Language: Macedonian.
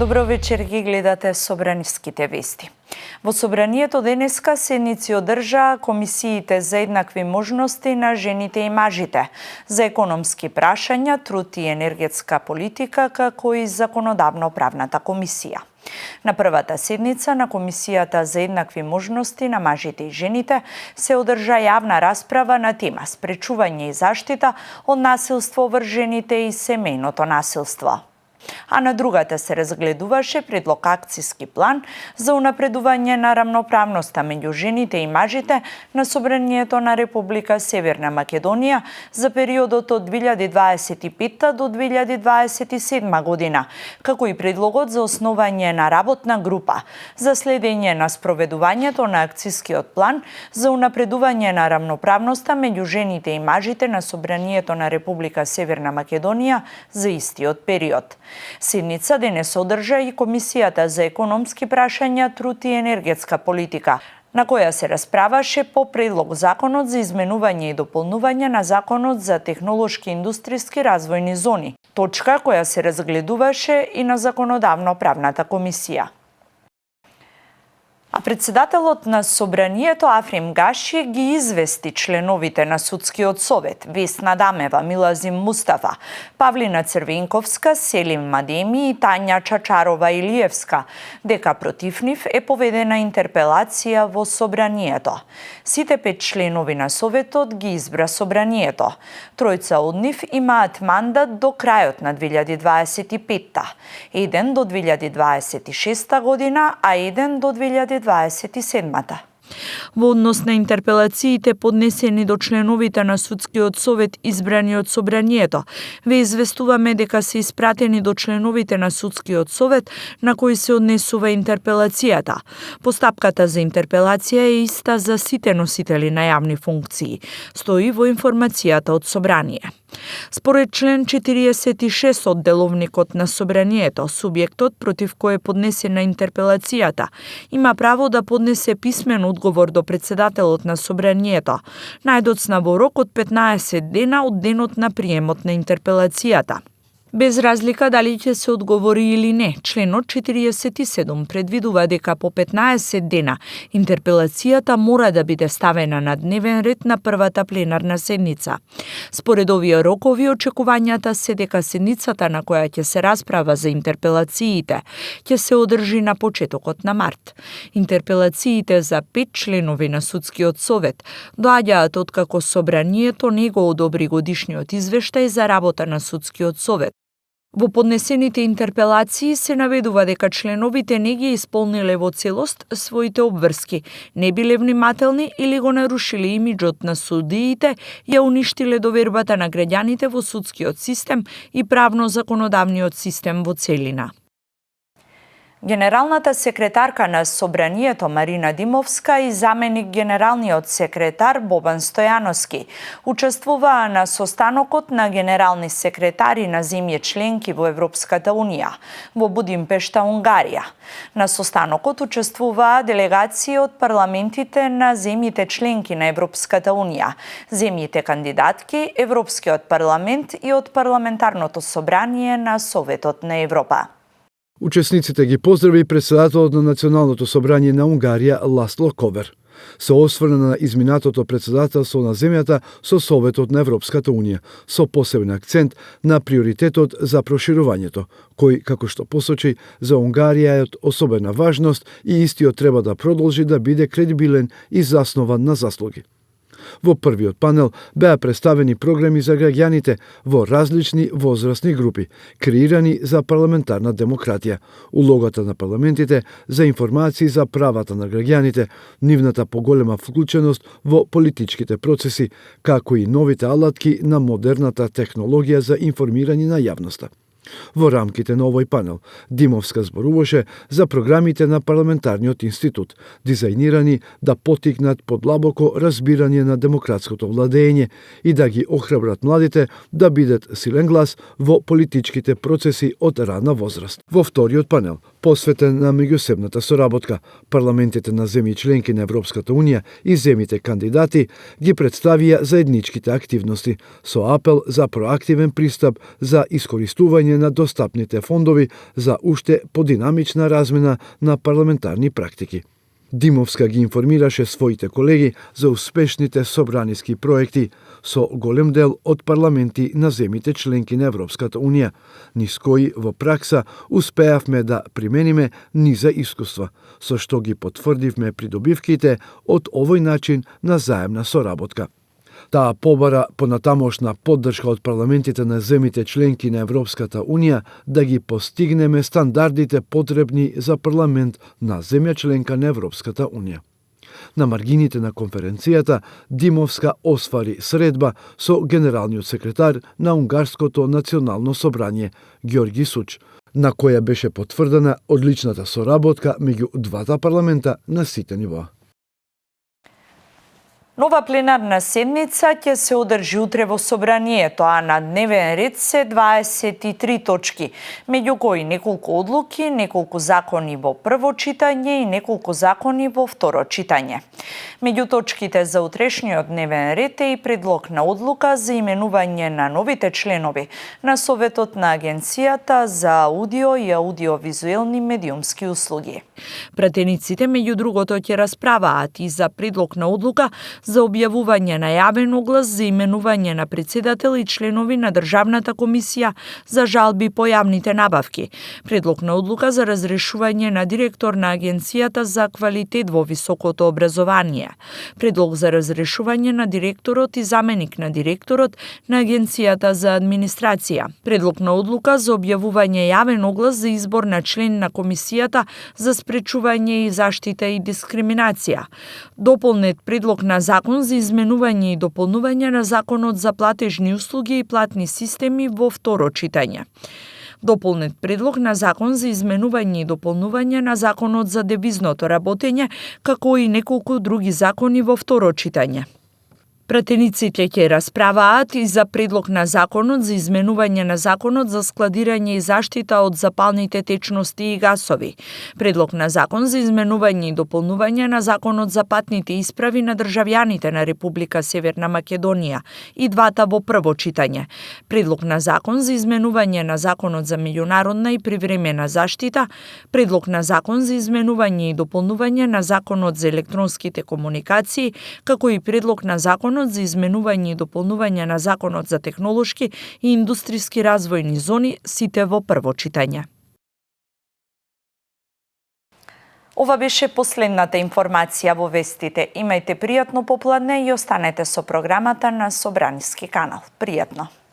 Добро вечер, ги гледате собраниските вести. Во собранието денеска седници одржаа комисиите за еднакви можности на жените и мажите, за економски прашања, труд и енергетска политика, како и законодавно-правната комисија. На првата седница на Комисијата за еднакви можности на мажите и жените се одржа јавна расправа на тема спречување и заштита од насилство врз жените и семејното насилство. А на другата се разгледуваше предлог акциски план за унапредување на рамноправноста меѓу жените и мажите на Собранието на Република Северна Македонија за периодот од 2025 до 2027 година, како и предлогот за основање на работна група за следење на спроведувањето на акцискиот план за унапредување на рамноправноста меѓу жените и мажите на Собранието на Република Северна Македонија за истиот период. Седница денес одржа и Комисијата за економски прашања, труд и енергетска политика, на која се расправаше по предлог законот за изменување и дополнување на законот за технолошки индустријски развојни зони, точка која се разгледуваше и на законодавно-правната комисија. А председателот на Собранието Африм Гаши ги извести членовите на Судскиот совет Весна Дамева, Милазим Мустафа, Павлина Црвенковска, Селим Мадеми и Тања Чачарова-Илиевска дека против нив е поведена интерпелација во Собранието. Сите 5 членови на Советот ги избра Собранието. Тројца од нив имаат мандат до крајот на 2025-та, еден до 2026 година, а еден до 2027-та. Во однос на интерпелациите поднесени до членовите на Судскиот совет избрани од Собранието, ве известуваме дека се испратени до членовите на Судскиот совет на кои се однесува интерпелацијата. Постапката за интерпелација е иста за сите носители на јавни функции, стои во информацијата од Собрание. Според член 46 од деловникот на Собранието, субјектот против кој е поднесена интерпелацијата има право да поднесе писмен одговор до председателот на Собранието, најдоцна во рок од 15 дена од денот на приемот на интерпелацијата. Без разлика дали ќе се одговори или не, членот 47 предвидува дека по 15 дена интерпелацијата мора да биде ставена на дневен ред на првата пленарна седница. Според овие рокови, очекувањата се дека седницата на која ќе се расправа за интерпелациите ќе се одржи на почетокот на март. Интерпелациите за 5 членови на Судскиот совет доаѓаат откако Собранието не го одобри годишниот извештај за работа на Судскиот совет. Во поднесените интерпелации се наведува дека членовите не ги исполниле во целост своите обврски, не биле внимателни или го нарушиле имиџот на судиите, ја уништиле довербата на граѓаните во судскиот систем и правно-законодавниот систем во целина. Генералната секретарка на Собранието Марина Димовска и заменик генералниот секретар Бобан Стојановски учествуваа на состанокот на генерални секретари на земји членки во Европската унија во Будимпешта, Унгарија. На состанокот учествуваа делегации од парламентите на земјите членки на Европската унија, земјите кандидатки, Европскиот парламент и од парламентарното собрание на Советот на Европа. Учесниците ги поздрави председателот на Националното собрание на Унгарија Ласло Ковер. Се осврна на изминатото председателство на земјата со Советот на Европската унија, со посебен акцент на приоритетот за проширувањето, кој, како што посочи, за Унгарија е од особена важност и истиот треба да продолжи да биде кредибилен и заснован на заслуги. Во првиот панел беа представени програми за граѓаните во различни возрастни групи, креирани за парламентарна демократија, улогата на парламентите за информации за правата на граѓаните, нивната поголема вклученост во политичките процеси, како и новите алатки на модерната технологија за информирање на јавноста. Во рамките на овој панел, Димовска зборуваше за програмите на парламентарниот институт, дизајнирани да потикнат подлабоко разбирање на демократското владење и да ги охрабрат младите да бидат силен глас во политичките процеси од рана возраст. Во вториот панел, посветен на меѓусебната соработка. Парламентите на земји членки на Европската Унија и земјите кандидати ги представија заедничките активности со апел за проактивен пристап за искористување на достапните фондови за уште подинамична размена на парламентарни практики. Димовска ги информираше своите колеги за успешните собраниски проекти со голем дел од парламенти на земјите членки на Европската Унија, низ кои во пракса успеавме да примениме низа искуства, со што ги потврдивме придобивките од овој начин на заемна соработка. Таа побара понатамошна поддршка од парламентите на земјите членки на Европската Унија да ги постигнеме стандардите потребни за парламент на земја членка на Европската Унија. На маргините на конференцијата Димовска освари средба со генералниот секретар на Унгарското национално собрание Ѓорги Суч, на која беше потврдена одличната соработка меѓу двата парламента на сите нивоа. Нова пленарна седница ќе се одржи утре во собранието, а на дневен ред се 23 точки, меѓу кои неколку одлуки, неколку закони во прво читање и неколку закони во второ читање. Меѓу точките за утрешниот дневен ред е и предлог на одлука за именување на новите членови на Советот на Агенцијата за аудио и аудиовизуелни медиумски услуги. Пратениците меѓу другото ќе расправаат и за предлог на одлука за објавување на јавен оглас за именување на председател и членови на Државната комисија за жалби по јавните набавки, предлог на одлука за разрешување на директор на Агенцијата за квалитет во високото образование, предлог за разрешување на директорот и заменик на директорот на Агенцијата за администрација, предлог на одлука за објавување јавен оглас за избор на член на Комисијата за спречување и заштита и дискриминација, дополнет предлог на закон за изменување и дополнување на Законот за платежни услуги и платни системи во второ читање. Дополнет предлог на закон за изменување и дополнување на Законот за девизното работење, како и неколку други закони во второ читање. Пратениците ќе расправаат и за предлог на законот за изменување на Законот за складирање и заштита од запалните течности и гасови, предлог на закон за изменување и дополнување на Законот за патните исправи на државјаните на Република Северна Македонија, и двата во прво читање, предлог на закон за изменување на Законот за меѓународна и привремена заштита, предлог на закон за изменување и дополнување на Законот за електронските комуникации, како и предлог на закон за изменување и дополнување на Законот за технолошки и индустријски развојни зони, сите во прво читање. Ова беше последната информација во вестите. Имајте пријатно попладне и останете со програмата на Собраниски канал. Пријатно!